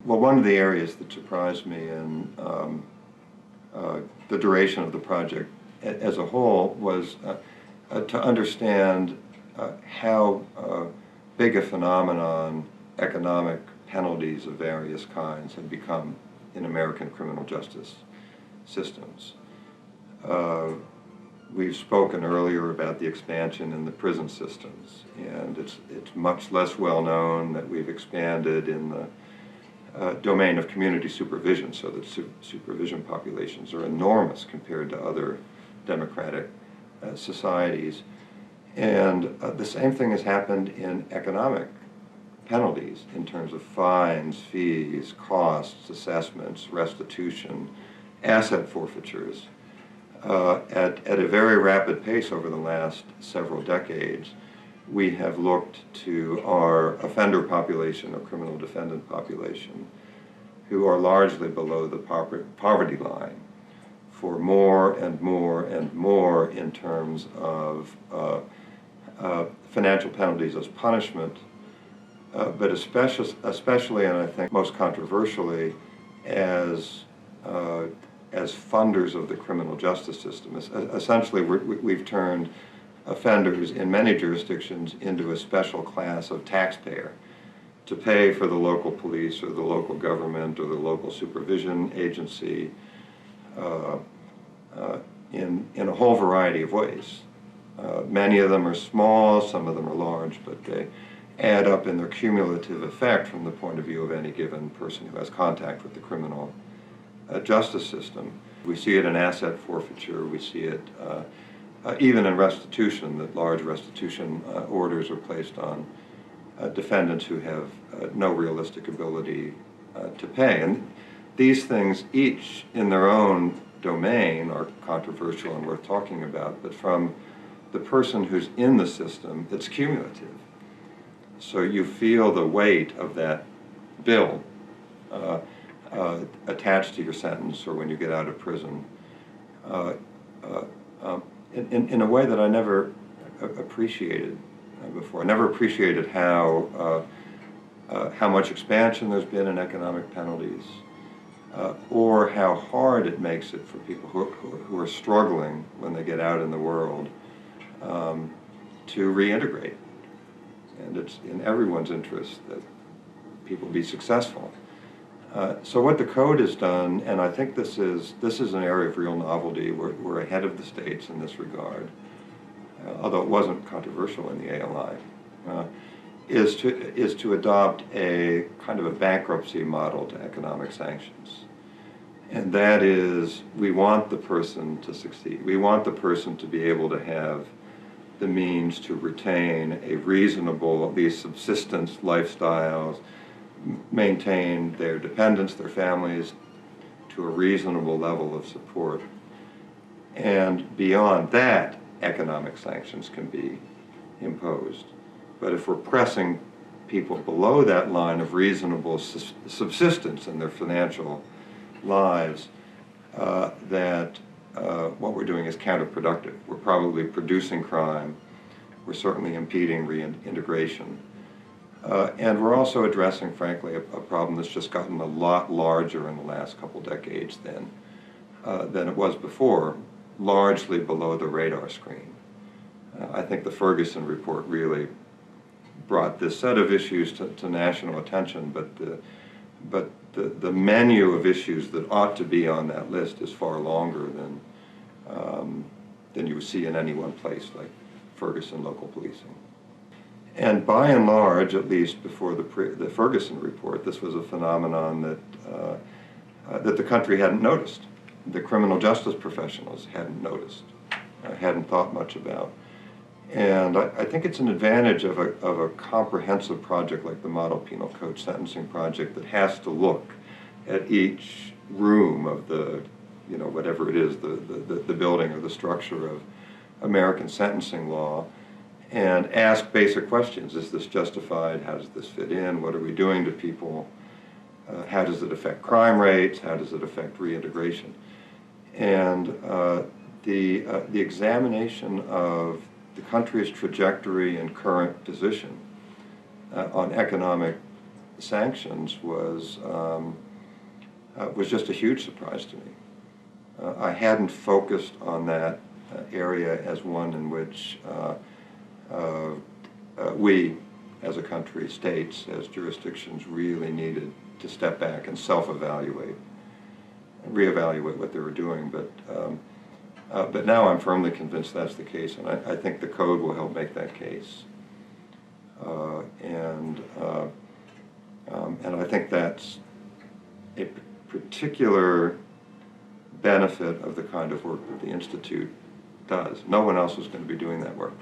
Well, one of the areas that surprised me in the duration of the project as a whole was to understand how big a phenomenon economic penalties of various kinds have become in American criminal justice systems. We've spoken earlier about the expansion in the prison systems, and it's much less well known that we've expanded in the domain of community supervision, so that supervision populations are enormous compared to other democratic societies. And the same thing has happened in economic penalties in terms of fines, fees, costs, assessments, restitution, asset forfeitures. At a very rapid pace over the last several decades, we have looked to our offender population or criminal defendant population, who are largely below the poverty line, for more and more and more in terms of financial penalties as punishment, but especially, and I think most controversially, as funders of the criminal justice system. Essentially, we've turned offenders in many jurisdictions into a special class of taxpayer to pay for the local police or the local government or the local supervision agency in a whole variety of ways. Many of them are small, some of them are large, but they add up in their cumulative effect from the point of view of any given person who has contact with the criminal justice system. We see it in asset forfeiture, we see it even in restitution, that large restitution orders are placed on defendants who have no realistic ability to pay. And these things, each in their own domain, are controversial and worth talking about, but from the person who's in the system, it's cumulative. So you feel the weight of that bill attached to your sentence or when you get out of prison in a way that I never appreciated before. I never appreciated how much expansion there's been in economic penalties, or how hard it makes it for people who are struggling when they get out in the world to reintegrate. And it's in everyone's interest that people be successful. So what the code has done, and I think this is an area of real novelty, we're ahead of the states in this regard, although it wasn't controversial in the ALI, is to adopt a kind of a bankruptcy model to economic sanctions. And that is, we want the person to succeed. We want the person to be able to have the means to retain a reasonable, at least subsistence lifestyles, maintain their dependents, their families, to a reasonable level of support. And beyond that, economic sanctions can be imposed. But if we're pressing people below that line of reasonable subsistence in their financial lives, what we're doing is counterproductive. We're probably producing crime. We're certainly impeding reintegration. And we're also addressing, frankly, a problem that's just gotten a lot larger in the last couple decades than it was before, largely below the radar screen. I think the Ferguson report really brought this set of issues to national attention, but the menu of issues that ought to be on that list is far longer than you would see in any one place, like Ferguson local policing. And by and large, at least before the Ferguson report, this was a phenomenon that the country hadn't noticed. The criminal justice professionals hadn't noticed, hadn't thought much about. And I think it's an advantage of a comprehensive project like the Model Penal Code sentencing project that has to look at each room of the, whatever it is, the building or the structure of American sentencing law, and ask basic questions. Is this justified? How does this fit in? What are we doing to people? How does it affect crime rates? How does it affect reintegration? And the examination of the country's trajectory and current position on economic sanctions was just a huge surprise to me. I hadn't focused on that area as one in which we, as a country, states, as jurisdictions, really needed to step back and self-evaluate, reevaluate what they were doing. But now I'm firmly convinced that's the case, and I think the code will help make that case. And I think that's a particular benefit of the kind of work that the Institute does. No one else is going to be doing that work.